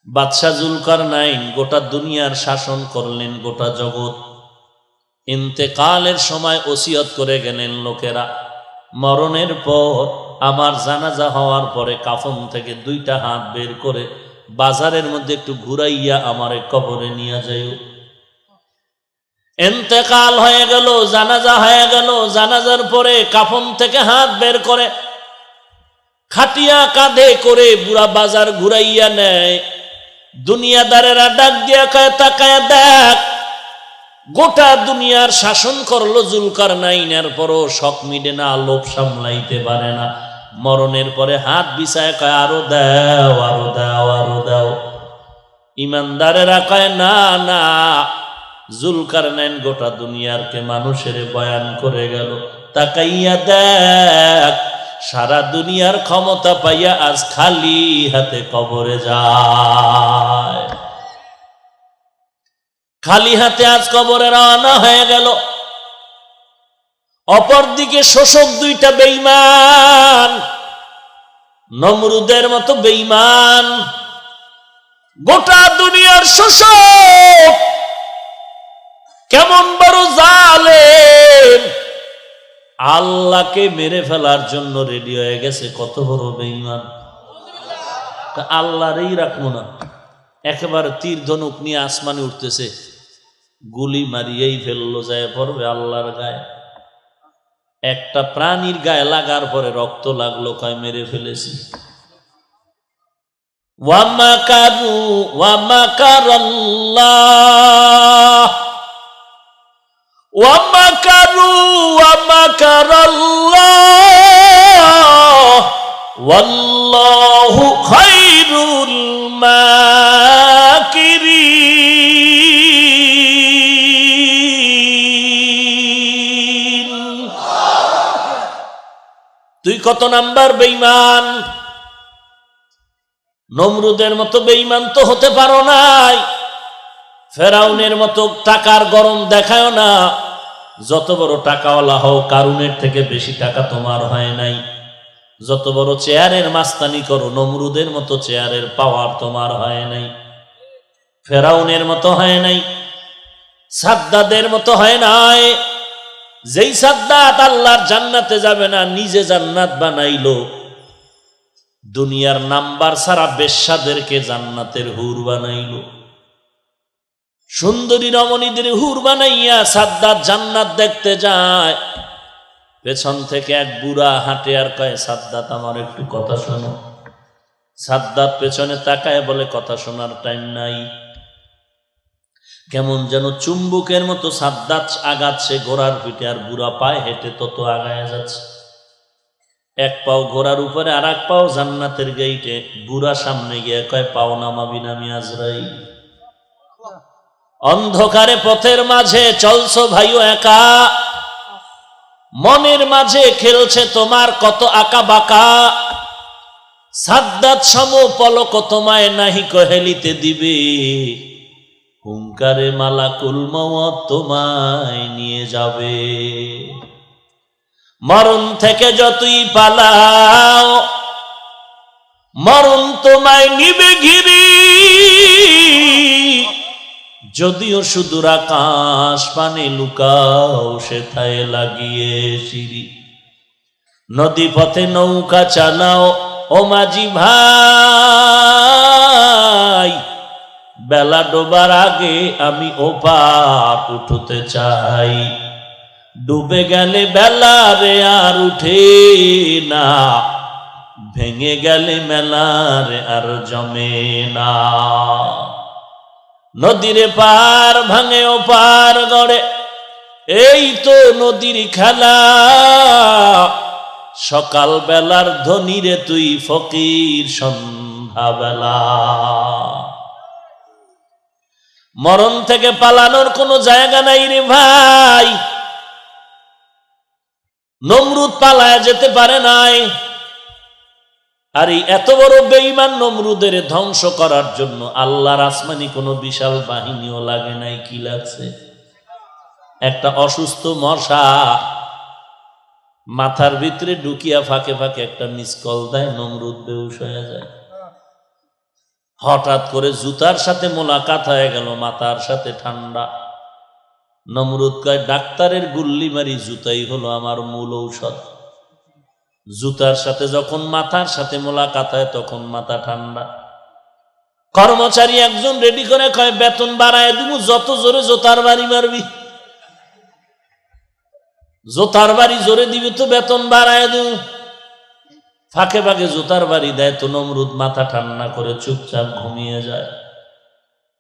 বাদশাহ জুলকারনাইন গোটা দুনিয়ার শাসন করলেন, গোটা জগৎ। ইন্তেকালের সময় ওসিয়ত করে গেলেন লোকেরা, মরণের পর আমার জানাজা হওয়ার পরে কাফন থেকে 2টা হাত বের করে বাজারের মধ্যে একটু ঘুরাইয়া আমারে কবরে নিয়ে যাইও। ইন্তেকাল হয়ে গেল, জানাজা হয়ে গেল, জানাজার পরে কাফন থেকে হাত বের করে খাটিয়া কাঁধে করে বুড়া বাজার ঘুরাইয়া নেয়। দুনিয়াদারেরা ডাক দিয়া কয়, তাকায় দেখ, গোটা দুনিয়ার শাসন করলো জুলকারনাইনের, পরও শখ মিটে না, লোভ সামলাইতে পারে না। মরণের পরে হাত বিছায় কয়, আরো দাও, আরো দাও, আরো দাও। ইমানদারেরা কয়, না না, জুলকারনাইন গোটা দুনিয়ারকে মানুষের বয়ান করে গেল, তাকাইয়া দেখ, সারা দুনিয়ার ক্ষমতা পাইয়া আজ খালি হাতে কবরে যায়। খালি হাতে আজ কবরে রওনা হয়ে গেল। অপরদিকে শোষক 2টা বেঈমান, নমরুদের মতো বেঈমান, গোটা দুনিয়ার শোষক, কেমন বড় জালেম, আল্লাহকে মেরে ফেলার জন্য রেডি হয়ে গেছে। কত বড় বেঈমান! আল্লাহরই রাখবো না, একেবারে তীর ধনুক নিয়ে আসমানে উঠতেছে, গুলি মারিয়েই ফেললো, যায় পড়বে আল্লাহর গায়ে। একটা প্রাণীর গায়ে লাগার পরে রক্ত লাগলো, কয় মেরে ফেলেছি। ওয়ামাকারু ওয়ামাকারাল্লাহ ওয়ামাকারু ওয়ামাকারাল্লাহ ওয়াল্লাহু খায়রুল মাকিরিন। তুই কত নাম্বার বেঈমান? নমরুদের মতো বেঈমান তো হতে পারো নাই, ফেরাউনের মতো টাকার গরম দেখায় না। যত বড় টাকাওয়ালা হও, কারুনের থেকে বেশি টাকা তোমার হয় নাই। যত বড় চেয়ারের মাস্তানি করো, নমরুদের মতো চেয়ারের পাওয়ার তোমার হয় নাই, ফেরাউনের মতো হয় নাই, সাদ্দাদের মতো হয় নাই। যেই সাদ্দাত আল্লাহর জান্নাতে যাবে না, নিজে জান্নাত বানাইলো। দুনিয়ার নাম্বার ছাড়া বেশ্যাদেরকে জান্নাতের হুর বানাইলো। সুন্দরী রমণীদের হুর বানাইয়া সাদ্দাত জান্নাত দেখতে যায়। পেছন থেকে এক বুড়া হাঁটে আর কয়, সাদ্দাত আমার একটু কথা শোনো। সাদ্দাত পেছনে তাকায় বলে, কথা শোনার টাইম নাই। কেমন যেন চুম্বুকের মতো সাদ্দাত আগাচ্ছে ঘোড়ার পিঠে, আর বুড়া পায়ে হেঁটে তত আগায় যাচ্ছে। এক পাও ঘোড়ার উপরে, আর এক পাও জান্নাতের গেইটে। বুড়া সামনে গিয়ে কয়, পাও নামাবি না আমি আজরাইল। অন্ধকারে পথের মাঝে চলছো ভাইও একা, মনের মাঝে খেলছে তোমার কত আঁকা বাঁকা। সাদ্দাত সম পলক তোমায় নাহি কহেলিতে দিবে, হুঙ্কারে মালাকুল মওত তোমায় নিয়ে যাবে। মরণ থেকে যতই পালাও, মরণ তোমায় নিবে ঘিরি। যদিও সুদূর আকাশ পানে লুকাও, সেথায় লাগিয়ে সিঁড়ি। নদী পথে নৌকা চালাও ও মাঝি ভাই, বেলা ডোবার আগে আমি ওপার উঠতে চাই। ডুবে গেলে বেলা রে আর উঠে না, ভেঙে গেলে মেলা রে আর জমে না। নদীর পার ভাঙে ও পার গড়ে, এই তো নদীর খেলা। সকাল বেলার ধনী রে তুই ফকির সন্ধ্যা বেলা। মরণ থেকে পালানোর কোনো জায়গা নাই রে ভাই। নমরুদ পালায়া যেতে পারে নাই, আর এই এত বড় বেঈমান নমরুদের ধ্বংস করার জন্য আল্লাহর আসমানি কোনো বিশাল বাহিনীও লাগে নাই। কি লাগছে? একটা অসুস্থ মশা মাথার ভিতরে ঢুকিয়া ফাঁকে ফাঁকে একটা মিস কল দেয়, নমরুদ বেহুশ হয়ে যায়। হঠাৎ করে জুতার সাথে মোলাকাত হয়ে গেল, মাথার সাথে ঠান্ডা। নমরুদ কয়, ডাক্তারের গুল্লি মারি জুতাই হলো আমার মূল ঔষধ। জুতার সাথে যখন মাথার সাথে মোলাকাত হয় তখন মাথা ঠান্ডা। কর্মচারী একজন রেডি করে কয়, বেতন বাড়ায় দিব, যত জোরে জোতার বাড়ি মারবি। জোতার বাড়ি জোরে দিবি তো বেতন বাড়ায় দিব। ফাঁকে ফাঁকে জোতার বাড়ি দেয় তো নমরুদ মাথা ঠান্ডা করে চুপচাপ ঘুমিয়ে যায়।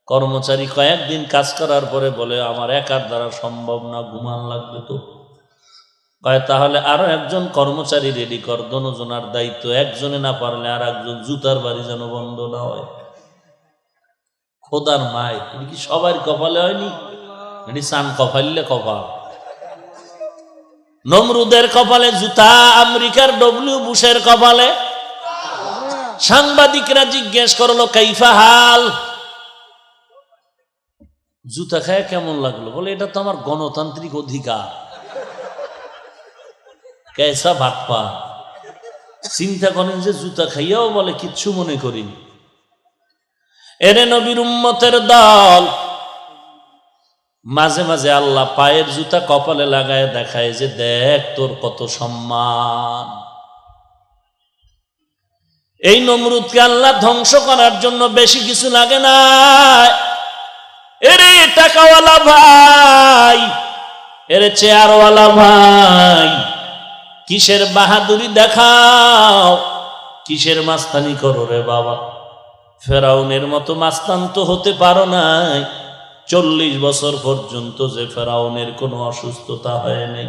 কর্মচারী কয়েকদিন কাজ করার পরে বলে, আমার একার দ্বারা সম্ভব না, ঘুমান লাগবে তো। কয়, তাহলে আরো একজন কর্মচারী রেডি কর, দনোজনার দায়িত্ব, একজনে না পারলে আর একজন, জুতার বাড়ি যেন বন্ধ না হয়। খোদার মায়, এটি কি সবার কপালে হয়নি? এটি সান কপাইলে কপাল। নমরুদের কপালে জুতা, আমেরিকার ডব্লিউ বুশের কপালে। সাংবাদিকরা জিজ্ঞেস করলো, কাইফা হাল, জুতা খায় কেমন লাগলো? বলে, এটা তো আমার গণতান্ত্রিক অধিকার। কেসা ভাটপা, চিন্তা করেন যে জুতা খাইয়াও বলে কিচ্ছু মনে করিনি। এরে নবীর উম্মতের দল, মাঝে মাঝে আল্লাহ পায়ের জুতা কপালে লাগায় দেখায় যে দেখ তোর কত সম্মান। এই নমরুদকে আল্লাহ ধ্বংস করার জন্য বেশি কিছু লাগে না। এরে টাকাওয়ালা ভাই, এরে চেয়ারওয়ালা ভাই, কিসের বাহাদুরি দেখাও, কিসের মাস্তানি করো রে বাবা? ফেরাউনের মতো মাস্তান তো হতে পারো নাই। 40 বছর পর্যন্ত যে ফেরাউনের কোনো অসুস্থতা হয় নাই।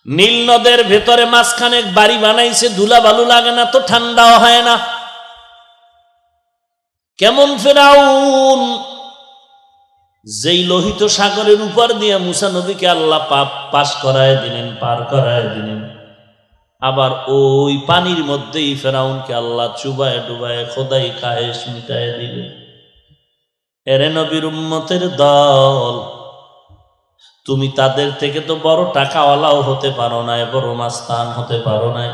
নীল নদের ভেতরে মাঝখানে বাড়ি বানাইছে, ধুলা বালু লাগে না তো, ঠান্ডাও হয় না। কেমন ফেরাউন, যেই লোহিত সাগরের উপর দিয়ে মুসা নবীকে আল্লাহ পাশ করায় দিলেন, পার করায় দিলেন, আবার ওই পানির মধ্যেই ফেরাউনকে আল্লাহ চুবায় ডুবায় খোদাই খায়েশ মিটায় দিলেন। এরে নবীর উম্মতের দল, তুমি তাদের থেকে তো বড় টাকাওয়ালাও হতে পারো না, বড় মাস্তান হতে পারো না।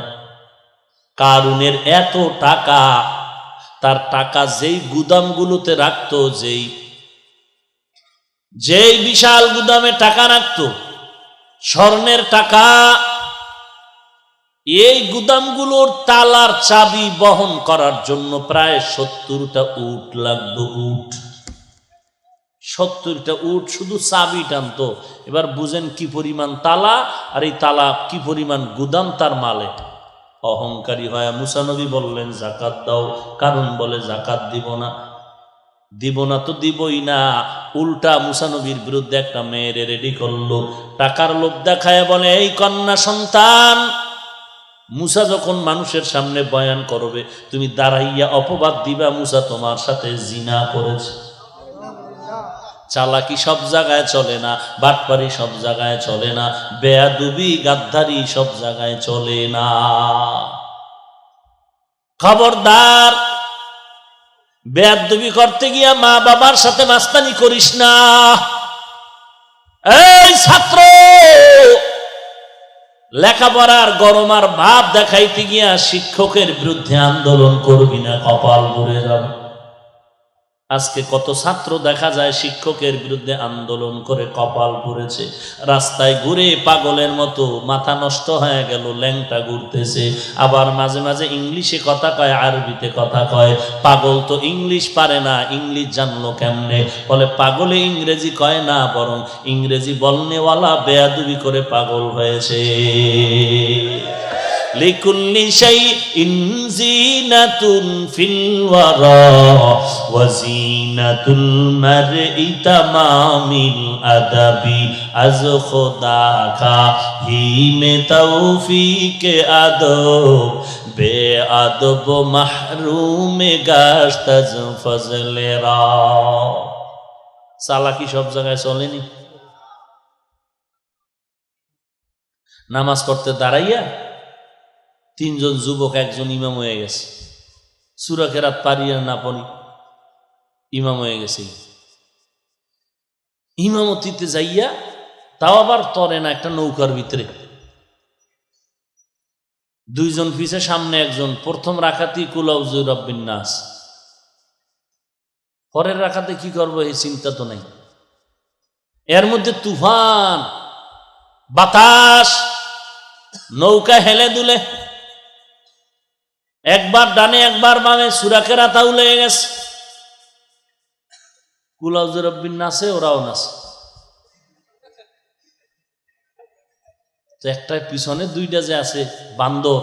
কারুনের এত টাকা, তার টাকা যেই গুদামগুলোতে রাখতো, যেই বিশাল গুদামে টাকা রাখতো, স্বর্ণের টাকা, এই গুদামগুলোর তালার চাবি বহন করার জন্য প্রায় 70টা উট লাগতো। উট, 70টা উট শুধু চাবি টানতো। এবার বুঝেন কি পরিমাণ তালা, আর এই তালা কি পরিমাণ গুদাম তার মালে। অহংকারী হয় মুসা নবী বললেন, জাকাত দাও। কারণ বলে, জাকাত দিব না। দিব না তো দিবই না। উল্টা মুসা নবীর বিরুদ্ধে একটা মেয়ের রেডি করলো, টাকার লোভ দেখায় বলে, এই কন্যা সন্তান, মুসা যখন মানুষের সামনে বয়ান করবে, তুমি দাঁড়াইয়া অপবাদ দিবা মুসা তোমার সাথে জিনা করেছে। চালাকি সব জায়গায় চলে না, বাটপারি সব জায়গায় চলে না, বেয়াদবি গাদ্দারি সব জায়গায় চলে না। খবরদার, বেয়াদবি করতে গিয়া মা বাবার সাথে মাস্তানি করিস না। এই ছাত্র, লেখাপড়ার গরম আর ভাব দেখাইতে গিয়া শিক্ষকের বিরুদ্ধে আন্দোলন করবি না, কপাল পুড়ে যাবে। আজকে কত ছাত্র দেখা যায় শিক্ষকের বিরুদ্ধে আন্দোলন করে কপাল পুড়েছে। রাস্তায় ঘুরে পাগলের মতো মাথা নষ্ট হয়ে গেল, ল্যাংটা ঘুরতেছে। আবার মাঝে মাঝে ইংলিশে কথা কয়, আরবিতে কথা কয়। পাগল তো ইংলিশ পারে না, ইংলিশ জানলো কেমনে? বলে, পাগলে ইংরেজি কয় না, বরং ইংরেজি বলনেওয়ালা বেয়াদবি করে পাগল হয়েছে। লিকুল্লি শাইইন জিনাতুন ফিল ওয়ারা ওয়া জিনাতুল মারই তামামিল আদাবি আজ খোদা কা হিমে তৌফিকে আদব বে আদব মাহরুমে গাশত আজ ফজলেরা। চালাকি সব জায়গায় চলেনি। নামাজ পড়তে দাঁড়াইয়া 3 জন যুবক, একজন ইমাম হয়ে গেছে। সূরা কেরাত পারিয়া না পড়ি ইমাম হয়ে গেছে। ইমামতিতে যাইয়া, তাও আবার তরে না, একটা নৌকার ভিতরে 2 জন পিছে, সামনে একজন। প্রথম রাকাতি কুল আউযু বিরাব্বিন নাস, পরের রাখাতে কি করবো এই চিন্তা তো নাই। এর মধ্যে তুফান, বাতাস, নৌকা হেলে দুলে, একবার ডানে একবার বামে, সূরা কেরাতাও লেগে গেছে। কুল আউযু বিরাব্বিন নাসে, ওরাও নাচে। তো একটার পিছনে দুইটা যে আছে বান্দর,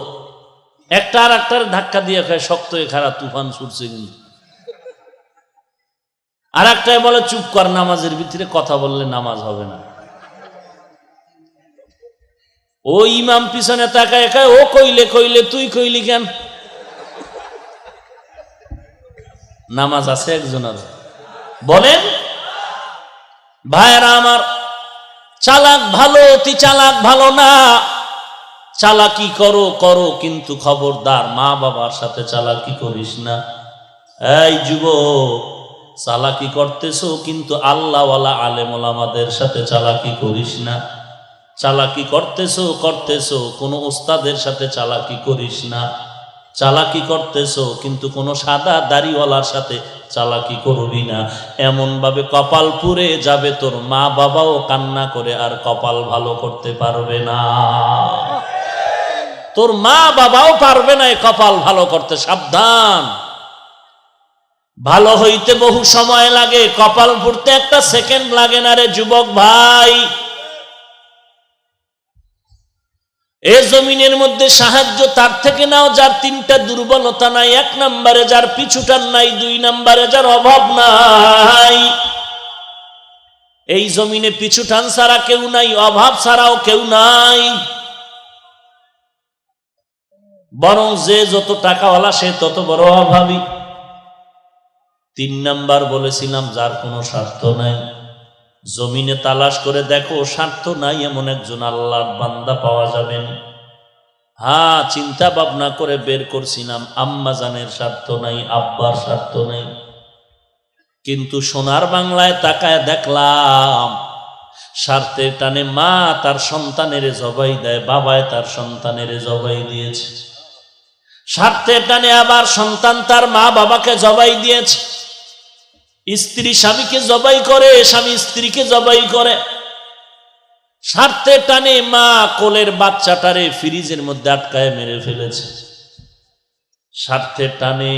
একটা আর একটার ধাক্কা দিয়ে খায়, শক্ত হয়ে খারাপ তুফান ছুটছে। কিন্তু আর একটাই বলে চুপ কর, নামাজের ভিতরে কথা বললে নামাজ হবে না। ও ইমাম পিছনে তাকায় খায়, ও কইলে কইলে তুই কইলি কেন? নামাজ আছে একজনের? বলেন ভাইরা আমার, চালাক ভালো, অতি চালাক ভালো না। চালাকি করো করো, কিন্তু খবরদার মা বাবার সাথে চালাকি করিস না। এই যুবক, চালাকি করতেছো কিন্তু আল্লাহওয়ালা আলেম ওলামাদের সাথে চালাকি করিস না। চালাকি করতেছো কোনো ওস্তাদের সাথে চালাকি করিস না। চালাকি করতেছো কিন্তু কোনো সাদা দাড়িওয়ালার সাথে চালাকি করবি না। এমন ভাবে কপাল পুড়ে যাবে, তোর মা বাবাও কান্না করে আর কপাল ভালো করতে পারবে না। তোর মা বাবাও পারবে না এই কপাল ভালো করতে। সাবধান, ভালো হইতে বহু সময় লাগে, কপাল পুড়তে একটা সেকেন্ড লাগে না রে যুবক ভাই। এ জমিনের মধ্যে সাহায্য তার থেকে নাও যার তিনটা দুর্বলতা নাই। এক নম্বরে যার পিছুটান নাই, দুই নম্বরে যার অভাব নাই। এই জমিনে পিছুটান ছাড়া কেউ নাই, অভাব ছাড়াও কেউ নাই। বরং যে যত টাকাওয়ালা সে তত বড় অভাবী। তিন নাম্বার বলেছিলাম যার কোনো স্বার্থ নাই। জমিনে তালাশ করে দেখো, স্বার্থ নাই এমন একজন আল্লাহর বান্দা পাওয়া যাবে না। হ্যাঁ, চিন্তা ভাবনা করে বের করছিলাম, আম্মা জানের স্বার্থ নাই, আব্বার স্বার্থ নাই। কিন্তু সোনার বাংলায় তাকায় দেখলাম, স্বার্থের টানে মা তার সন্তানের জবাই দেয়, বাবায় তার সন্তানের জবাই দিয়েছে। স্বার্থের টানে আবার সন্তান তার মা বাবাকে জবাই দিয়েছে। স্ত্রী স্বামীকে জবাই করে, স্বামী স্ত্রীকে জবাই করে। স্বার্থের টানে মা কোলের বাচ্চাটারে ফ্রিজের মধ্যে আটকায় মেরে ফেলেছে। স্বার্থের টানে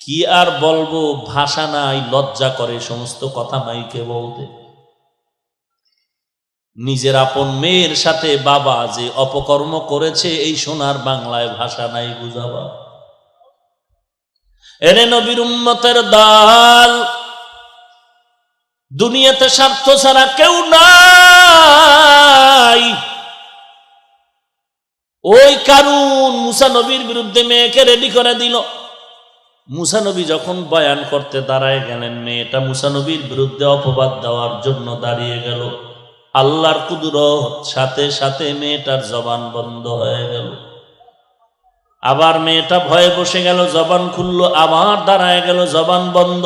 কি আর বলবো, ভাষা নাই, লজ্জা করে সমস্ত কথা মাইকে বলতে। নিজের আপন মেয়ের সাথে বাবা যে অপকর্ম করেছে, এই সোনার বাংলায় ভাষা নাই বুঝাবা। এরে নবীর উম্মতের দল, দুনিয়াতে স্বার্থ ছাড়া কেউ নাই। ওই কারুন মুসা নবীর বিরুদ্ধে মেয়েকে রেডি করে দিল। মুসা নবী যখন বয়ান করতে দাঁড়ায় গেলেন, মেয়েটা মুসা নবীর বিরুদ্ধে অপবাদ দেওয়ার জন্য দাঁড়িয়ে গেল। আল্লাহর কুদরত, সাথে সাথে মেয়েটার জবান বন্ধ হয়ে গেল। আবার মেয়েটা ভয়ে বসে গেল, জবান খুললো, আবার দাঁড়ায় গেল, জবান বন্ধ।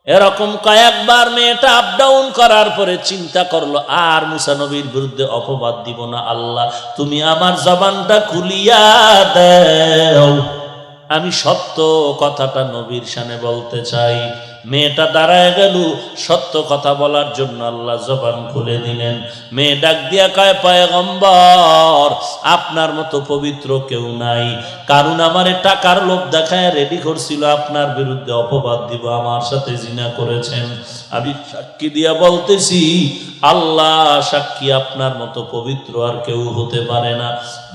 এরকম কয়েকবার মেয়েটা আপ ডাউন করার পরে চিন্তা করলো, আর মুসা নবীর বিরুদ্ধে অপবাদ দিব না। আল্লাহ, তুমি আমার জবানটা খুলিয়া দাও, আমি সত্য কথাটা নবীর শানে বলতে চাই। মেয়েটা দাঁড়ায় গেল, সত্য কথা বলার জন্য আল্লাহ জবান খুলে দিলেন। মেয়ে ডাক দিয়া কয়, পয়গম্বর, আপনার মতো পবিত্র কেউ নাই। কারণ আমারে টাকার লোভ দেখায় রেডি করছিল আপনার বিরুদ্ধে অপবাদ দিব, আমার সাথে জিনা করেছেন। আমি সাক্ষী দিয়া বলতেছি, আল্লাহ সাক্ষী, আপনার মতো পবিত্র আর কেউ হতে পারে না।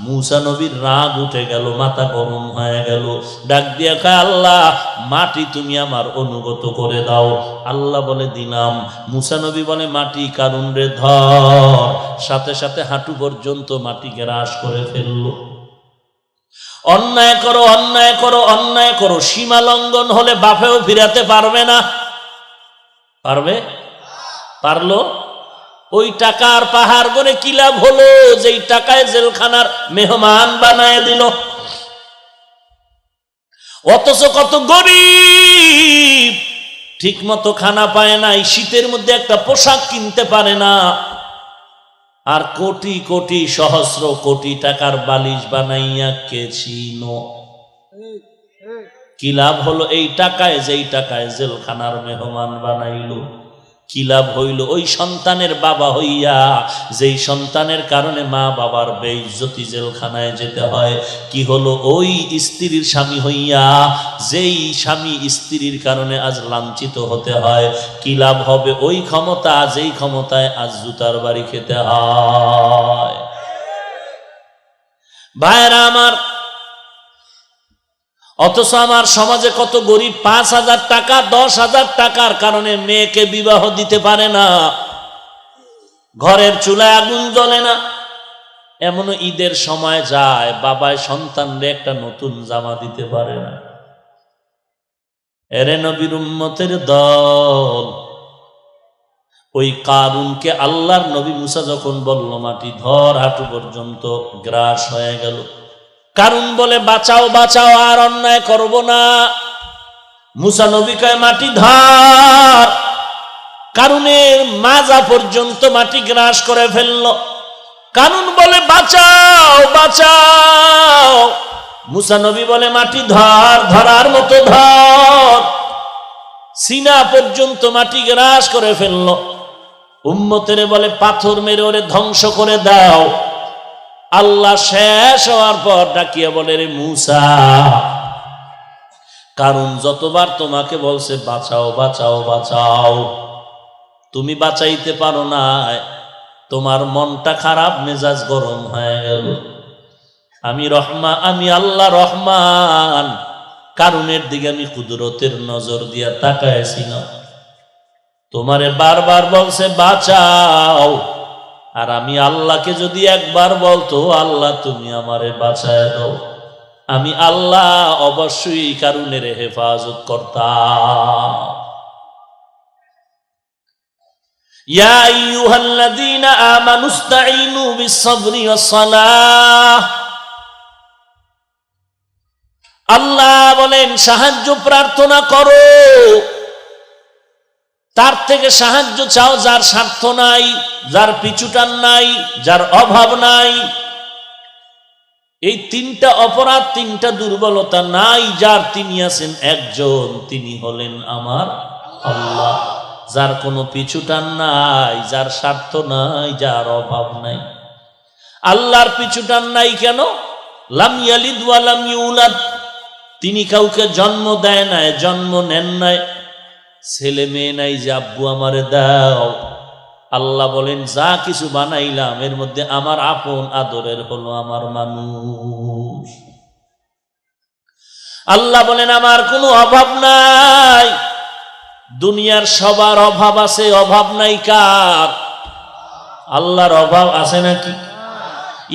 মুসা নবীর রাগ উঠে গেল, মাথা গরম হয়ে গেল। ডাক দিয়া কয়, আল্লাহ, মাটি তুমি আমার অনুগত করে দাও। আল্লাহ বলে, দিলাম। মুসা নবী বলে, মাটি কারুন রে ধর। সাথে সাথে হাঁটু পর্যন্ত মাটি গ্রাস করে ফেললো। অন্যায় করো, অন্যায় করো, অন্যায় করো, সীমা লঙ্ঘন হলে বাপেও ফিরাতে পারবে না। পারবে? পারলো? ওই টাকার পাহাড় করে কি লাভ হলো, যেই টাকায় জেলখানার মেহমান বানায় দিল। অথচ কত গরিব ঠিক মতো খানা পায় নাই, শীতের মধ্যে একটা পোশাক কিনতে পারে না। আর কোটি কোটি সহস্র কোটি টাকার বালিশ বানাইয়া কে চিনো? কি লাভ হলো এই টাকায়, যেই টাকায় জেলখানার মেহমান বানাইল? কি লাভ হইল ওই সন্তানের বাবা হইয়া, যেই সন্তানের কারণে মা বাবার বেইজ্জতি, জেলখানায় যেতে হয়? কি হলো ওই স্ত্রীর স্বামী হইয়া, যেই স্বামী স্ত্রীর কারণে আজ লাঞ্ছিত হতে হয়? কি লাভ হবে ওই ক্ষমতা, যেই ক্ষমতায় আজ জুতার বাড়ি খেতে হয়? ভাইরা আমার, অথচ আমার সমাজে কত গরিব 5,000 টাকা 10,000 টাকার কারণে মেয়েকে বিবাহ দিতে পারে না, ঘরের চুলায় আগুন জ্বলে না। এমনও ঈদের সময় যায় বাবায় সন্তানরে একটা নতুন জামা দিতে পারে না। এরে নবীর উম্মতের দল, ওই কারুনকে আল্লাহর নবী মুসা যখন বলল মাটি ধর, হাঁটু পর্যন্ত গ্রাস হয়ে গেল। কারুন বলে বাঁচাও বাঁচাও, আর অন্যায় করব না। মুসা নবী কয় মাটি ধর। কারুনের মাজা পর্যন্ত মাটি গ্রাস করে ফেলল। কারুন বলে বাঁচাও বাঁচাও। মুসা নবী বলে মাটি ধর, ধরার মতো ধর। সিনা পর্যন্ত মাটি গ্রাস করে ফেলল। উম্মতের বলে পাথর মেরে ওরে ধ্বংস করে দাও। আল্লাহ শেষ হওয়ার পর ডাকিয়া বলে, রে মুসা, কারণ যতবার তোমাকে বলছে বাঁচাও বাঁচাও বাঁচাও, তুমি বাঁচাইতে পারো না। তোমার মনটা খারাপ, মেজাজ গরম হয়ে গেল। আমি আল্লাহ রহমান, কারুনের দিকে আমি কুদরতের নজর দিয়া তাকাইছি না। তোমারে বারবার বলছে বাঁচাও, আর আমি আল্লাহকে যদি একবার বলতো আল্লাহ তুমি আমারে বাঁচায় দাও, আমি আল্লাহ অবশ্যই কারুনের হেফাজত করতাম। ইয়া আইয়ুহাল্লাযীনা আমানুস্তাঈনু বিস-সাবরি ওয়াস-সালাহ। আল্লাহ বলেন সাহায্য প্রার্থনা করো, তার থেকে সাহায্য চাও যার স্বার্থ নাই, যার পিছুটান নাই, যার অভাব নাই। এই তিনটা অপরাধ, তিনটা দুর্বলতা নাই যার, তিনি আছেন একজন, তিনি হলেন আমার আল্লাহ। যার কোনো পিছুটান নাই, যার স্বার্থ নাই, যার অভাব নাই। আল্লাহর পিছুটান নাই কেন? লাম ইয়ালিদ ওয়া লাম ইউলাদ, তিনি কাউকে জন্ম দেয় নাই, জন্ম নেন নাই। ছেলে মেয়ে নাই যে আব্বু আমারে দাও। আল্লাহ বলেন যা কিছু বানাইলাম এর মধ্যে আমার আপন আদরের হলো আমার মানুষ। আল্লাহ বলেন আমার কোনো অভাব নাই। দুনিয়ার সবার অভাব আছে, অভাব নাই কার? আল্লাহর অভাব আছে নাকি?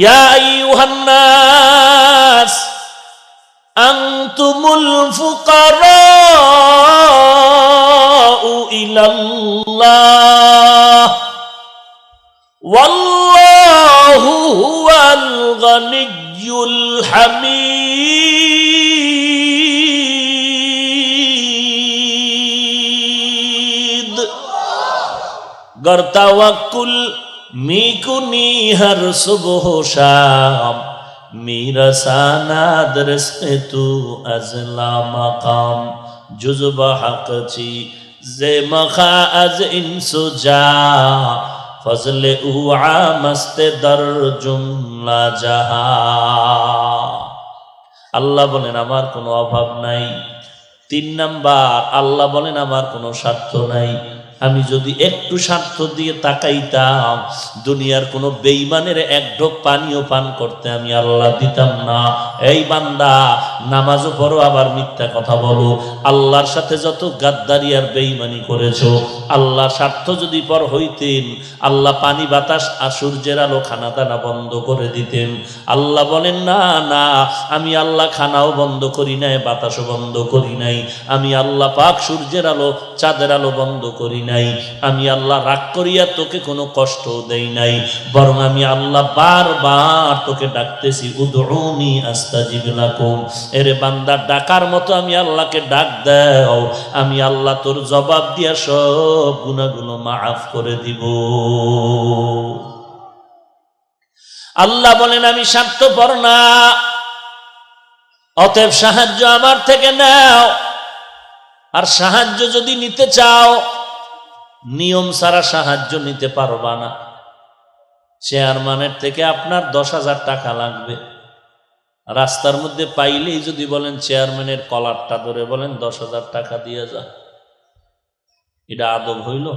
ইয়া আইয়ুহান নাস আনতুমুল ফুকারাউ ইলাল্লাহ ওয়াল্লাহু হুয়াল গানিয়্যুল হামিদ। गर तवक्कुल मीकुनी हर सुबह शाम, मीरा सानादर से तू अजला मकाम, जुज़ब हक ची जे मखा अज इंसुजा, फजले उआ मस्ते दर जुमला जहा। আল্লাহ বলেন আমার কোনো অভাব নাই। 3 নাম্বার, আল্লাহ বলেন আমার কোনো স্বার্থ নাই। আমি যদি একটু স্বার্থ দিয়ে তাকাইতাম, দুনিয়ার কোনো বেঈমানের এক ঢোক পানিও পান করতে আমি আল্লাহ দিতাম না। এই বান্দা, নামাজও পড়ো আবার মিথ্যা কথা বলো, আল্লাহর সাথে যত গাদ্দারি আর বেঈমানি করেছো, আল্লাহ স্বার্থ যদি পর হইতেন, আল্লাহ পানি বাতাস আর সূর্যের আলো খানা দানা বন্ধ করে দিতেন। আল্লাহ বলেন না না, আমি আল্লাহ খানাও বন্ধ করি নাই, বাতাসও বন্ধ করি নাই। আমি আল্লাহ পাক সূর্যের আলো চাঁদের আলো বন্ধ করি নাই। আমি আল্লাহ রাগ করিয়া তোকে কোনো কষ্ট দেই নাই, বরং আমি আল্লাহ বারবার তোকে ডাকতেছি, উদউনি আস্তাজিব লাকুম। এরে বান্দা, ডাকার মতো আমি আল্লাহকে ডাক দাও, আমি আল্লাহ তোর জবাব দিয়া সব গুনাহগুলো মাফ করে দিব। আল্লাহ বলেন আমি স্বার্থপর না। অতএব সাহায্য আমার থেকে নাও, আর সাহায্য যদি নিতে চাও নিয়ম ছাড়া সাহায্য নিতে পারবা না। চেয়ারম্যানের থেকে আপনার 10,000 টাকা লাগবে, রাস্তার মধ্যে পাইলেই যদি বলেন চেয়ারম্যানের কলারটা ধরে বলেন 10,000 টাকা দিয়ে যা, এটা আদব হইল?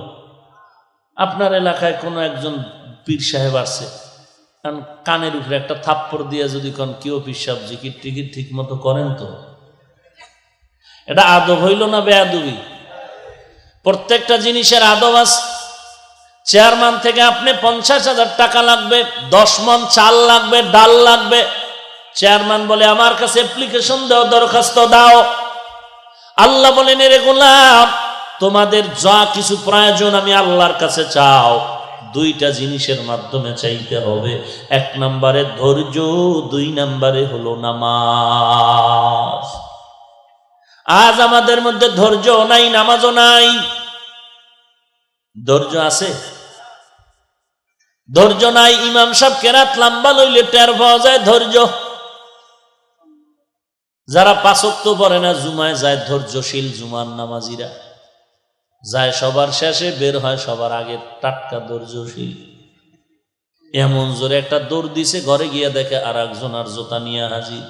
আপনার এলাকায় কোনো একজন পীর সাহেব আছে, কারণ কানের উপরে একটা থাপ্পড় দিয়ে যদি কোন কেউ পীর সাহেব জিকির টিকির ঠিক মতো করেন, তো এটা আদব হইল না বেয়াদবি? প্রত্যেকটা জিনিসের আদব আছে। চেয়ারম্যান থেকে আপনি 50,000 টাকা লাগবে, 10 মণ চাল লাগবে, ডাল লাগবে। চেয়ারম্যান বলে আমার কাছে অ্যাপ্লিকেশন দাও, দরখাস্ত দাও। আল্লাহ বলেন, এরে গোলাম, তোমাদের যা কিছু প্রয়োজন আমি আল্লাহর কাছে চাও, 2টা জিনিসের মাধ্যমে চাইতে হবে। 1 নম্বরে ধৈর্য, 2 নম্বরে হলো নামাজ। আজ আমাদের মধ্যে ধৈর্য নাই, নামাজও নাই। ধৈর্য আছে? ধৈর্য নাই। ইমাম সাহেব কেরাত লম্বা লইলে টের পাওয়া যায় ধৈর্য। যারা 5 ওয়াক্ত পড়ে না, জুমায় যায় ধৈর্যশীল জুমার নামাজিরা, যায় সবার শেষে, বের হয় সবার আগে, টাটকা ধৈর্যশীল। এমন জোরে একটা দৌড় দিছে, ঘরে গিয়ে দেখে আর একজন আর জোতা নিয়ে হাজির।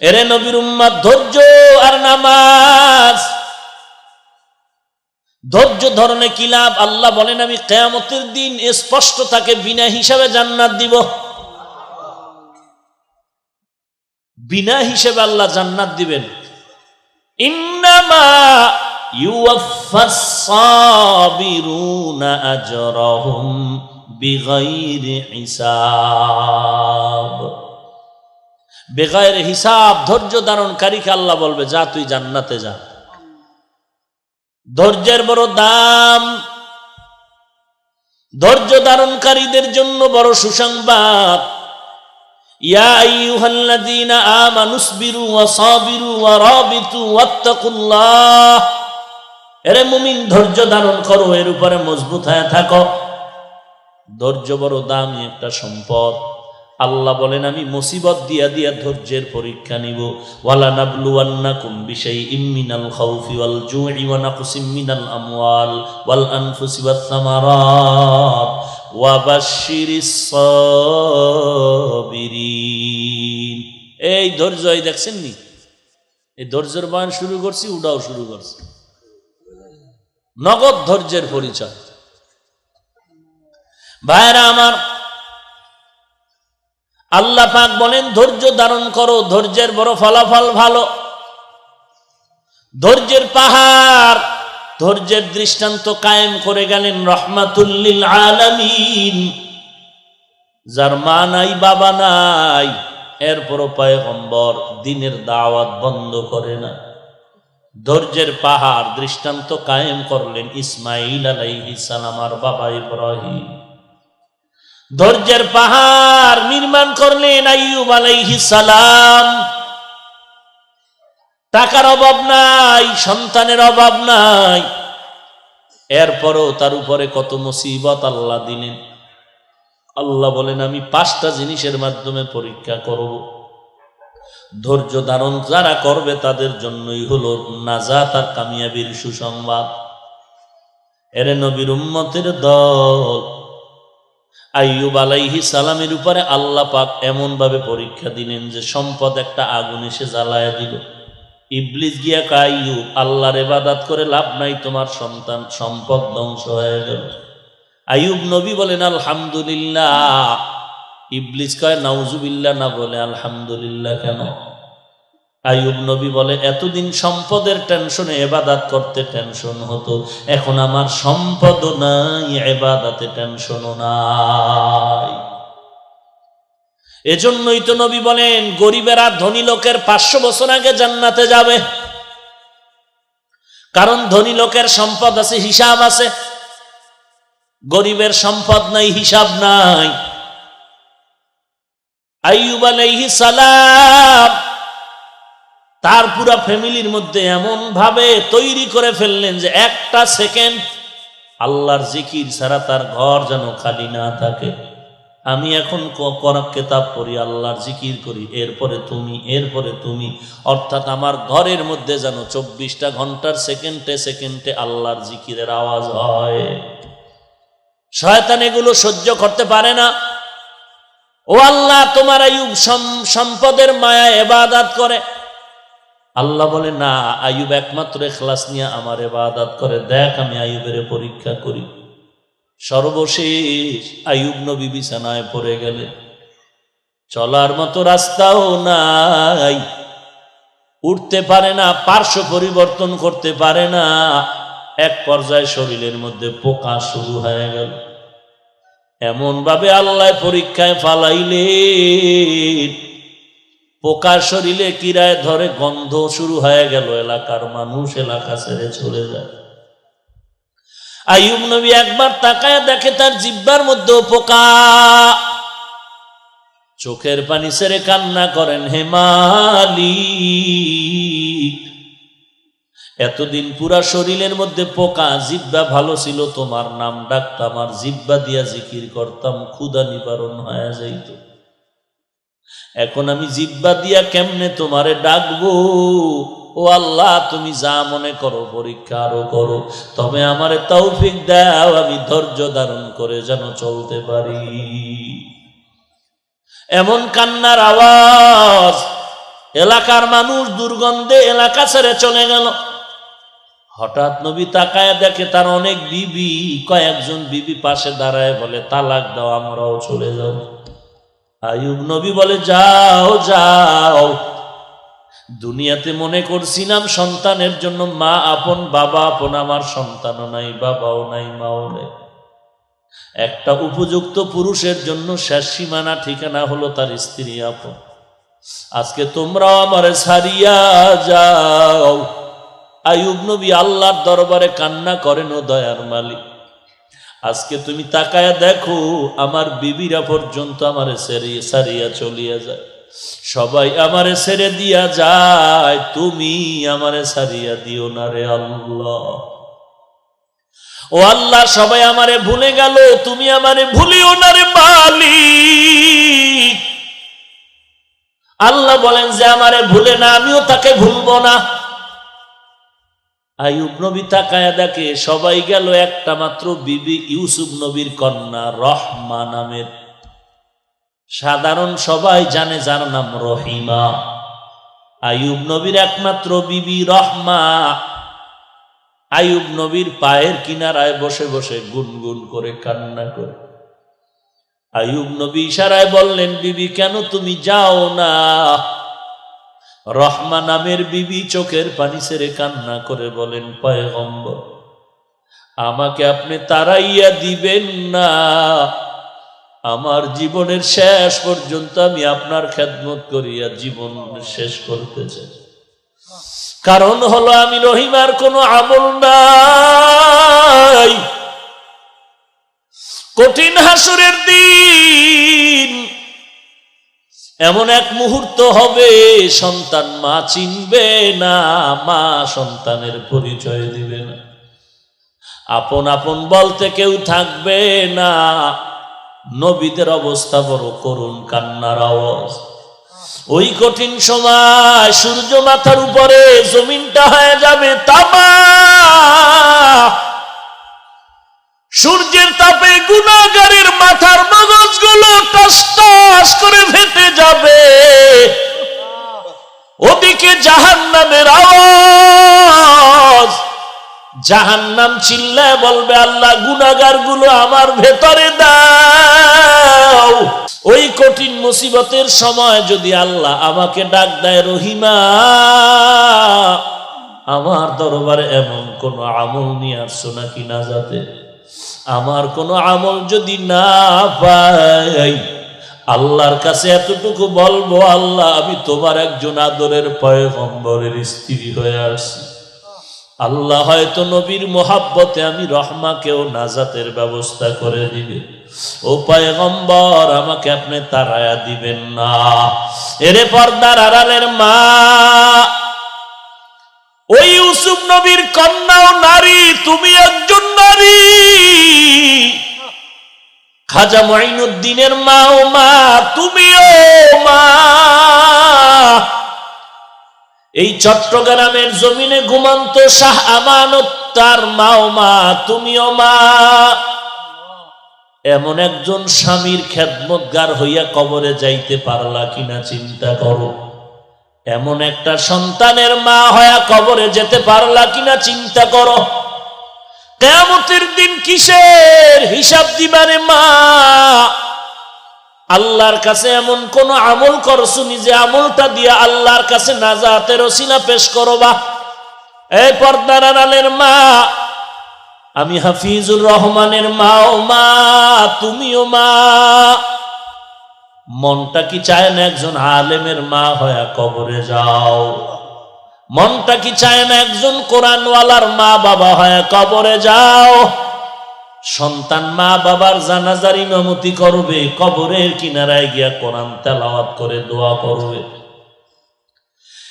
এরে নবীর উম্মত, ধৈর্য আর নামাজ। ধৈর্য ধরনে কি লাভ? আল্লাহ বলেন, আমি কিয়ামতের দিন স্পষ্ট তাকে বিনা হিসাবে জান্নাত দিব। বিনা হিসেবে আল্লাহ জান্নাত দিবেন। ইন্নামা ইউওয়াফাস সাবিরুনা আজরাহুম বিগাইরি হিসাব। বেগায়ের হিসাব ধৈর্য ধারণকারীকে আল্লাহ বলবে, যা তুই জান্নাতে যা। ধৈর্যের বড় দাম। ধৈর্য ধারণকারীদের জন্য বড় সুসংবাদ। ইয়া আইয়ুহাল্লাযীনা আমানুসবিরু ওয়া সাবিরু ওয়া রাবিতু ওয়াত্তাকুল্লাহ। এরে মুমিন, ধৈর্য ধারণ করো, এর উপরে মজবুত হয়ে থাকো। ধৈর্য বড় দামি একটা সম্পদ। আল্লাহ বলেন, আমি মুসিবত দিয়া দিয়া ধৈর্যের পরীক্ষা নিব। ওয়ালা নাবলুওয়ান্নাকুম বিশাইইম মিনাল খাউফি ওয়াল জুই ওয়া নাকসিম মিনাল আমওয়াল ওয়াল আনফুসি ওয়াস সামারাত ওয়া বাশশিরিস সাবিরিন। এই ধৈর্য, এই দেখছেন নি, এই ধৈর্যের বয়ান শুরু করছি, উড়াও শুরু করছি। নগদ ধৈর্যের পরিচয়। ভাইরা আমার, আল্লাহ পাক বলেন, ধৈর্য ধারণ করো, ধৈর্যের বড় ফলাফল ভালো। ধৈর্যের পাহাড়, ধৈর্যের দৃষ্টান্ত কায়েম করে গেলেন রাহমাতুল লিল আলামিন। যার মা নাই, বাবা নাই, এরপরও পয়গম্বর দ্বীনের দাওয়াত বন্ধ করে না। ধৈর্যের পাহাড় দৃষ্টান্ত কায়েম করলেন ইসমাঈল আলাইহিস সালাম আর বাবা ইব্রাহিম। ধৈর্যের পাহাড় নির্মাণ করলেন আইয়ুব আলাইহিস সালাম। টাকার অভাব নাই, সন্তানের অভাব নাই, এরপরও তার উপরে কত মুসিবত আল্লাহ দিলেন। আল্লাহ বলেন, আমি 5টা জিনিসের মাধ্যমে পরীক্ষা করব। ধৈর্য ধারণ যারা করবে তাদের জন্যই হলো নাজাত আর কামিয়াবির সুসংবাদ। এরে নবীর উম্মতের দল, আইয়ুব আলাইহিস সালামের উপরে আল্লাহ পাক এমন ভাবে পরীক্ষা দিলেন যে সম্পদ একটা আগুন এসে জ্বালায়া দিল। ইবলিস গিয়া কয়, আইয়ুব, আল্লাহর ইবাদত করে লাভ নাই, তোমার সন্তান সম্পদ ধ্বংস হয়ে গেল। আইয়ুব নবী বলেন আলহামদুলিল্লাহ। ইবলিস কয় নাউজুবিল্লাহ, না বলে আলহামদুলিল্লাহ কেন? আইয়ুব নবী বলে, এতদিন সম্পদের টেনশনে ইবাদত করতে টেনশন হতো, এখন আমার সম্পদও নাই, ইবাদতে টেনশনও নাই। এজন্যই তো নবী বলেন, গরিবেরা ধনী লোকের 500 বছর আগে জান্নাতে যাবে। কারণ ধনী লোকের সম্পদ আছে, হিসাব আছে। গরিবের সম্পদ নাই, হিসাব নাই। আইয়ুব আলাইহিস সালাম তার পুরা ফ্যামিলির মধ্যে এমন ভাবে তৈরি করে ফেললেন যে একটা সেকেন্ড আল্লাহর জিকির ছাড়া তার ঘর যেন খালি না থাকে। আমি এখন কোরআন কিতাব পড়ি, আল্লাহর জিকির করি, এরপরে তুমি, অর্থাৎ আমার ঘরের মধ্যে যেন 24টা ঘন্টার সেকেন্ডে সেকেন্ডে আল্লাহর জিকিরের আওয়াজ হয়। শয়তান এগুলো সহ্য করতে পারে না। ও আল্লাহ, তোমার আইয়ুব সম্পদের মায়া ইবাদত করে। আল্লাহ বলে না, আইয়ুব একমাত্র ইখলাস নিয়ে আমার ইবাদত করে, দেখ আমি আইয়ুবের পরীক্ষা করি। সর্বশেষ আইয়ুব নবী বিছানায় পড়ে গেলেন, চলার মতো রাস্তাও নাই, উঠতে পারে না, পার্শ্ব পরিবর্তন করতে পারে না। এক পর্যায়ে শরীরের মধ্যে পোকা শুরু হয়ে গেল। এমন ভাবে আল্লাহ পরীক্ষায় ফালাইলেন, পোকার শরীরে কিরায় ধরে, গন্ধ শুরু হয়ে গেল, এলাকার মানুষ এলাকা ছেড়ে চলে যায়। আইয়ুব নবী একবার তাকায় দেখে তার জিহ্বার মধ্যে পোকা, চোখের পানি ছেড়ে কান্না করেন, হে মালিক, এতদিন পুরা শরীরের মধ্যে পোকা, জিহ্বা ভালো ছিল, তোমার নাম ডাকতাম, আর জিহ্বা দিয়া জিকির করতাম, ক্ষুধা নিবারণ হয়ে যাইত। এখন আমি জিহ্বা দিয়া কেমনে তোমারে ডাকবো? ও আল্লাহ, তুমি যা মনে করো পরীক্ষা আরো করো, তবে আমারে তৌফিক দাও, আমি ধৈর্য ধারণ করে যেন চলতে পারি। এমন কান্নার আওয়াজ, এলাকার মানুষ দুর্গন্ধে এলাকা ছেড়ে চলে গেল। হঠাৎ নবী তাকায় দেখে তার অনেক বিবি, কয়েকজন বিবি পাশে দাঁড়ায় বলে, তালাক দাও, আমরাও চলে যাব। আইয়ুব নবী বলে, যাও যাও, দুনিয়াতে মনে করছিলাম সন্তানের জন্য মা আপন, বাবা আপন, আমার সন্তানও নাই, বাবাও নাই, মাও নাই। একটা উপযুক্ত পুরুষের জন্য শেষ সীমানা ঠিকানা হলো তার স্ত্রী আপন। আজকে তোমরাও আমারে ছাড়িয়া যাও। আইয়ুব নবী আল্লাহর দরবারে কান্না করেন, ও দয়ার মালিক, আজকে তুমি তাকায়া দেখো, আমার বিবিরা পর্যন্ত আমারে ছাড়িয়া চলিয়া যায়, সবাই আমারে ছেড়ে দিয়া যায়, তুমি আমারে ছাড়িয়া দিও না রে আল্লাহ। ও আল্লাহ, সবাই আমারে ভুলে গেল, তুমি আমারে ভুলিও না রে মালিক। আল্লাহ বলেন যে আমারে ভুলে না, আমিও তাকে ভুলবো না। আইয়ুব নবী তাকায়া দেখে সবাই গেল, একটা মাত্র বিবি ইউসুফ নবীর কন্যা রহমা নামের, সাধারণ সবাই জানে যার নাম রহিমা। আইয়ুব নবীর একমাত্র বিবি রহমা আইয়ুব নবীর পায়ের কিনারায় বসে বসে গুনগুন করে কান্না করে। আইয়ুব নবী ইশারায় বললেন, বিবি কেন তুমি যাও না? রহমা নামের বিবি চোখের পানি ছেড়ে কান্না করে বলেন, পয়গম্বর, আমাকে আপনি তাড়াইয়া দিবেন না, আমার জীবনের শেষ পর্যন্ত আমি আপনার খেদমত করিয়া জীবন শেষ করতে চাই। কারণ হলো আমি রহিমার কোনো আমল নাই। কঠিন হাসরের দিন এমন এক মুহূর্ত হবে, সন্তান মা চিনবে না, মা সন্তানের পরিচয় দিবে না, আপন আপন বলতে কেউ থাকবে না। নবীদের অবস্থা বড় করুণ, কান্নার আওয়াজ। ওই কঠিন সময় সূর্য মাথার উপরে, জমিনটা হয়ে যাবে তামা, সূর্যের তাপে গুনাহগারের মাথার মগজগুলো টস টস করে ফেটে যাবে। ওদিকে জাহান্নামের আওয়াজ, জাহান্নাম চিল্লায় বলবে, আল্লাহ গুনাহগার গুলো আমার ভেতরে দাও। ওই কঠিন মুসিবতের সময় যদি আল্লাহ আমাকে ডাক দেয়, রহিমা, আমার দরবারে এমন কোন আমল নিয়ে আসছো নাকি নাজাতে? আমার কোন আমল যদি না পাই, আল্লাহর কাছে এতটুকু বলবো, আল্লাহ আমি তোমার একজন আদরের পয়গম্বরের স্ত্রী হয়ে আসছি। আল্লাহ হয়তো নবীর মোহাব্বতে আমি রহমাকেও নাজাতের ব্যবস্থা করে দিবে। ও পয়গম্বর, আমাকে আপনি তাড়ায়া দিবেন না। এরে পর্দার আড়ালের মা, ওই ইউসুফ নবীর কন্যা ও নারী, তুমি একজন নারী, খাজা মুঈনুদ্দিনের মা, ও মা তুমিও মা। এই চট্টগ্রামের জমিনে ঘুমন্ত শাহ আমানত তার মা, ও মা তুমিও মা। এমন একজন স্বামীর খেদমতগার হইয়া কবরে যাইতে পারলা কিনা চিন্তা করো। এমন একটা সন্তানের মা হইয়া কবরে যেতে পারলা কিনা চিন্তা করো। কিয়ামতের দিন কিসের হিসাব দিবারে মা? আল্লাহর কাছে এমন কোন আমল করছুনি যে আমলটা দিয়া আল্লাহর কাছে নাজাতের ওসিলা পেশ করবা। এই পর্দার আড়ালের মা, আমি হাফিজুর রহমানের মা, ও মা তুমিও মা। মনটা কি চায় না একজন আলেমের মা হইয়া কবরে যাও? মনটা কি চায় না একজন কোরআনওয়ালার মা বাবা হয়ে কবরে যাও? সন্তান মা বাবার জানাজার ইমামতি করবে, কবরের কিনারায় গিয়া কোরআন তেলাওয়াত করে দোয়া করবে।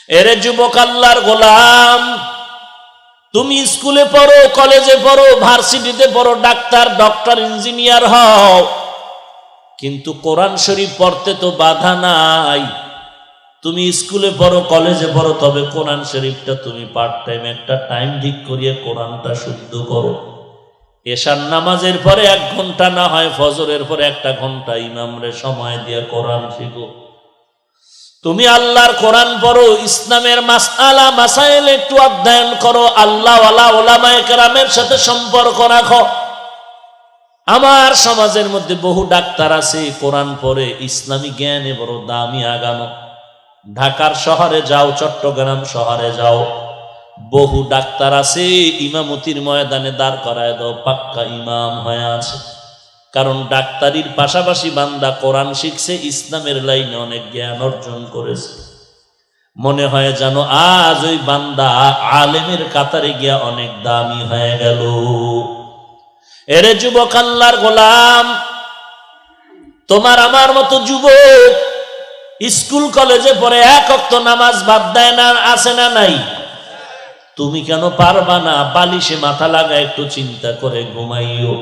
এরে যুবক আল্লাহর গোলাম, তুমি স্কুলে পড়ো, কলেজে পড়ো, ভার্সিটিতে পড়ো, ডাক্তার, ডক্টর, ইঞ্জিনিয়ার হও, কিন্তু কোরআন শরীফ পড়তে তো বাধা নাই। তুমি স্কুলে পড়ো, কলেজে পড়ো, তবে কোরআন শরীফটা তুমি পার্ট টাইম একটা টাইম ঠিক করিয়ে কোরআনটা শুদ্ধ করো। এশার নামাজের পরে 1 ঘন্টা, না হয় ফজরের পরে 1 ঘন্টা ইমামরে সময় দিয়ে কোরআন শিখো। তুমি আল্লাহর কোরআন পড়ো, ইসলামের মাসআলা মাসাইল একটু অধ্যয়ন করো, আল্লাহ ওয়ালা উলামায়ে কেরামের সাথে সম্পর্ক রাখো। আমার সমাজের মধ্যে বহু ডাক্তার আছে, কোরআন পড়ে, ইসলামী জ্ঞানে বড় দামি আগানো। ঢাকার শহরে যাও, চট্টগ্রাম শহরে যাও, বহু ডাক্তার আছে, ইমামতির ময়দানে দাঁড় করায় দাও, পাক্কা ইমাম হয়ে আছে। কারণ ডাক্তারির পাশাপাশি বান্দা কোরআন শিখছে, ইসলামের লাইনে অনেক জ্ঞান অর্জন করেছে। মনে হয় যেন আজ ওই বান্দা আলেমের কাতারে গিয়া অনেক দামি হয়ে গেল। এরে যুবক আল্লাহর গোলাম, তোমার আমার মতো যুবক স্কুল কলেজে পড়ে 1 ওয়াক্ত নামাজ বাদ দেয় না, আছে না নাই? তুমি কেন পারবা না? বালিশে মাথা লাগা একটু চিন্তা করে ঘুমাইও।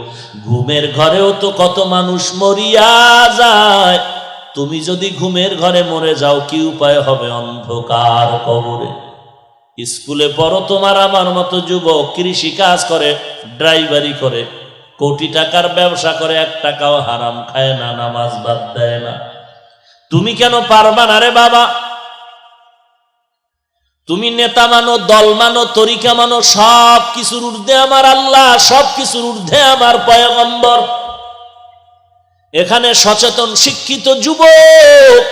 ঘুমের ঘরেও তো কত মানুষ মরিয়া যায়। তুমি যদি ঘুমের ঘরে মরে যাও, কি উপায় হবে? অন্ধকার কবরে। স্কুলে পড়ো তোমার আমার মতো যুবক, কৃষি কাজ করে, ড্রাইভারি করে, কোটি টাকার ব্যবসা করে, 1 টাকাও হারাম খায় না, নামাজ বাদ দেয় না। তুমি কেন পারবা না রে বাবা? তুমি নেতা মানো, দল মানো, তরিকা মানো, সব কিছুর ঊর্ধ্বে আমার আল্লাহ, সব কিছুর ঊর্ধ্বে আমার পয়গম্বর। এখানে সচেতন শিক্ষিত যুবক,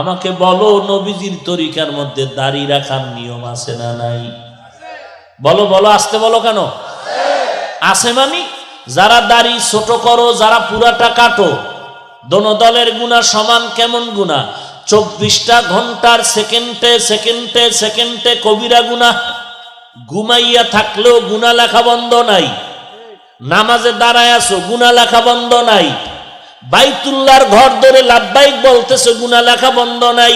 আমাকে বলো, নবীজির তরিকার মধ্যে দাড়ি রাখার নিয়ম আছে না নাই? বলো বলো, আসতে বলো কেন? আছে। মানে যারা দাড়ি ছোট করো, যারা পুরাটা কাটো, দোনো দলের গুনাহ সমান। কেমন গুনাহ? 24টা ঘন্টার সেকেন্ডে সেকেন্ডে সেকেন্ডে কবিরা গুনাহ। ঘুমাইয়া থাকলেও গুনাহ লেখা বন্ধ নাই। নামাজে দাঁড়ায় আছো, গুনাহ লেখা বন্ধ নাই। বাইতুল্লাহর ঘর ধরে লাব্বাইক বলতেছো, গুনাহ লেখা বন্ধ নাই।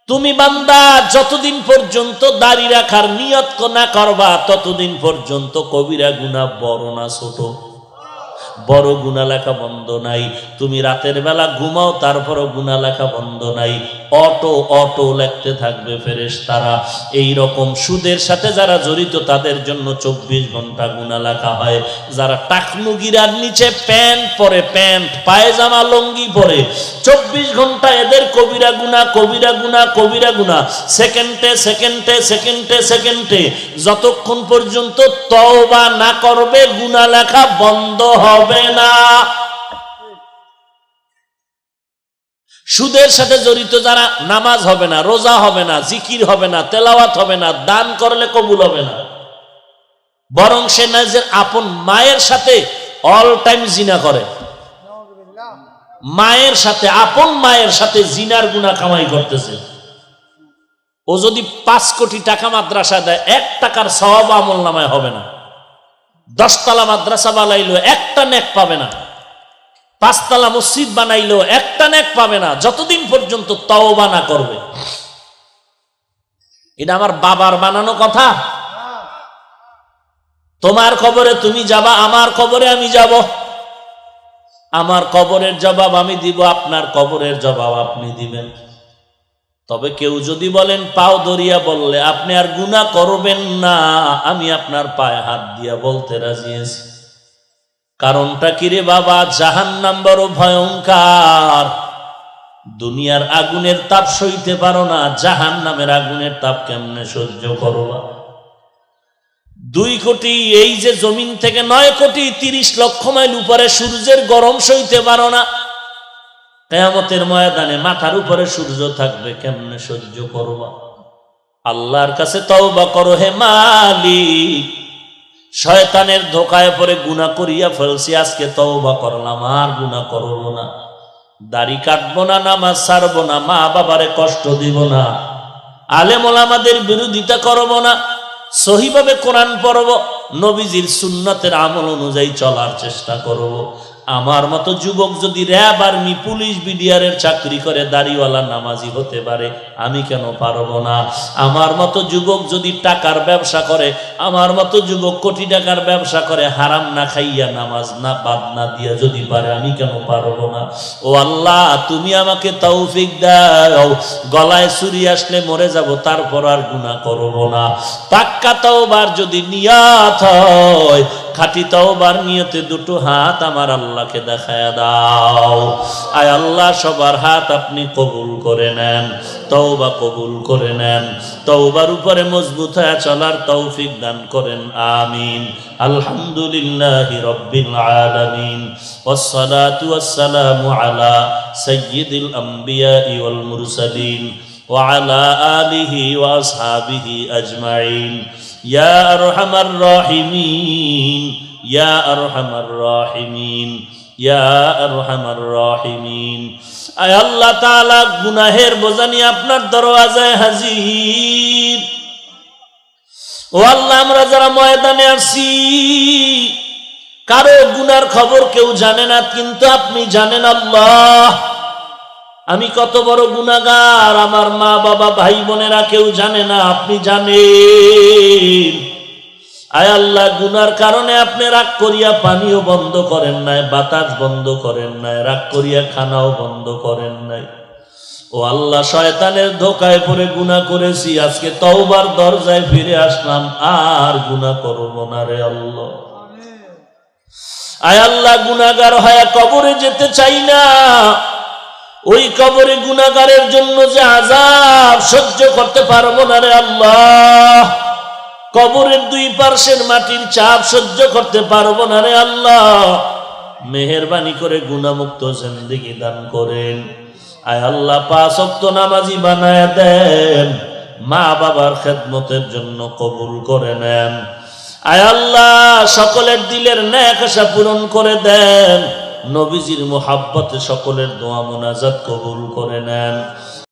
তুমি বান্দা যতদিন পর্যন্ত দাড়ি রাখার নিয়ত না করবা, ততদিন পর্যন্ত কবিরা গুনাহ বড় না ছোট? বড় গুনাহ লেখা বন্ধ নাই। তুমি রাতের বেলা ঘুমাও, তারপরও গুনাহ লেখা বন্ধ নাই। অটো অটো লিখতে থাকবে ফেরেশতারা। এই রকম সুদের সাথে যারা জড়িত, তাদের জন্য 24 ঘন্টা গুনাহ লেখা হয়। যারা টাকনুগিরার নিচে প্যান্ট পরে, প্যান্ট পায়জামা লঙ্গি পরে, 24 ঘন্টা এদের কবিরা গুনাহ, কবিরা গুনাহ, কবিরা গুনাহ। সেকেন্ডে সেকেন্ডে সেকেন্ডে সেকেন্ডে যতক্ষণ পর্যন্ত তওবা না করবে, গুনাহ লেখা বন্ধ হবে না। সুদের সাথে জড়িত যারা, নামাজ হবে না, রোজা হবে না, জিকির হবে না, তেলাওয়াত হবে না, দান করলে কবুল হবে না, বরং সে নিজের আপন মায়ের সাথে অল টাইম জিনা করে। মায়ের সাথে, আপন মায়ের সাথে জিনার গুনাহ কামাই করতেছে। ও যদি 5 কোটি টাকা মাদ্রাসা দেয়, 1 টাকার সওয়াব আমল নামায় হবে না। 10 তলা মাদ্রাসা বানাইলো, 1টা নেক পাবে না। 5 তলা মসজিদ বানাইলো, 1টা নেক পাবে না, যতদিন পর্যন্ত তওবা না করবে। এটা আমার বাবার বানানো কথা। তোমার কবরে তুমি যাবা, আমার কবরে আমি যাব। আমার কবরের জবাব আমি দিব, আপনার কবরের জবাব আপনি দিবেন। তবে কেউ যদি বলেন পাও ধরিয়া বললে আপনি আর গুনাহ করবেন না, আমি আপনার পায়ে হাত দিয়া বলতে রাজি আছি। কারণটা কি রে বাবা? জাহান্নাম বড় ভয়ঙ্কর। দুনিয়ার আগুনের তাপ সইতে পারো না, জাহান্নামের আগুনের তাপ কেমনে সহ্য করবা? 2 কোটি, এই যে জমিন থেকে 9 কোটি 30 লক্ষ মাইল উপরে সূর্যের গরম সইতে পারো না, কিয়ামতের ময়দানে মাথার উপরে সূর্য থাকবে, কেমনে সহ্য করবা? আল্লাহর কাছে তওবা করো হে মালিক, শয়তানের ধোকায় পড়ে গুনাহ করিয়া ফেলছি, আজকে তওবা করলাম, আর গুনাহ করব না। দাড়ি কাটবো না, নামাজ ছাড়বো না, মা বাবারে কষ্ট দিব না, আলেম ওলামাদের বিরোধিতা করব না, সহিভাবে কোরআন পড়ব, নবীজির সুন্নতের আমল অনুযায়ী চলার চেষ্টা করব। আমার মতো যুবক যদি র্যাব, আর্মি, পুলিশ, বিডিআরের চাকরি করে দাড়িওয়ালা নামাজি হতে পারে, আমি কেন পারবো না? আমার মতো যুবক যদি টাকার ব্যবসা করে, আমার মতো যুবক কোটি টাকার ব্যবসা করে, হারাম না খাইয়া নামাজ না বাদ না দিয়া যদি পারে, আমি কেন পারবো না? ও আল্লাহ, তুমি আমাকে তৌফিক দাও। গলায় ছুরি আসলে মরে যাব, তারপর আর গুনাহ করব না। পাক্কা তওবার যদি নিয়ত হয়, খাঁটি তওবার নিয়তে দুটো হাত আমার আল্লাহকে দেখায়া দাও। আয় আল্লাহ, সবার হাত আপনি কবুল করে নেন, তওবা কবুল করে নেন, তওবার উপরে মজবুত হয়ে চলার তৌফিক দান করেন, আমিন। আলহামদুলিল্লাহি রাব্বিল আলামিন, ওয়াসসালাতু ওয়াসসালামু আলা সাইয়্যিদিল আমবিয়াই ওয়াল মুরসালিন ওয়া আলা আলিহি ওয়া আসহাবিহি আজমাইন। ইয়া আরহামার রাহিমিন, ইয়া আরহামার রাহিমিন, ইয়া আরহামার রাহিমিন। আয় আল্লাহ তাআলা, গুনাহের বোঝা নিয়ে আপনার দরওয়াজায় হাজির। ও আল্লাহ, আমরা যারা ময়দানে আসছি, কারো গুনার খবর কেউ জানে না, কিন্তু আপনি জানেন আল্লাহ। আমি কত বড় গুনাহগার, আমার মা বাবা ভাই বোনেরা কেউ জানে না, আপনি জানেন। আয় আল্লাহ, গুনার কারণে আপনি রাগ করিয়া পানিও বন্ধ করেন নাই, বাতাস বন্ধ করেন নাই, রাগ করিয়া খানাও বন্ধ করেন নাই। ও আল্লাহ, শয়তানের ধোকায় পড়ে গুনাহ করেছি, আজকে তওবার দরজায় ফিরে আসলাম, আর গুনাহ করব না রে আল্লাহ। আয় আল্লাহ, গুনাহগার হয়ে কবরে যেতে চাই না। ওই কবরে গুনাহগারের জন্য যে আযাব সহ্য করতে পারবো না রে আল্লাহ। কবরের 2 পার্শ্বের মাটির চাপ সহ্য করতে পারবো না রে আল্লাহ। মেহেরবানি করে গুনাহমুক্ত জিন্দেগি দান করেন। আয় আল্লাহ, 5 ওয়াক্ত নামাজি বানায় দেন, মা বাবার খেদমতের জন্য কবুল করে নেন। আয় আল্লাহ, সকলের দিলের নেক আশা পূরণ করে দেন, নবীজির মুহাব্বতে সকলের দোয়া মুনাজাত কবুল করে নেন।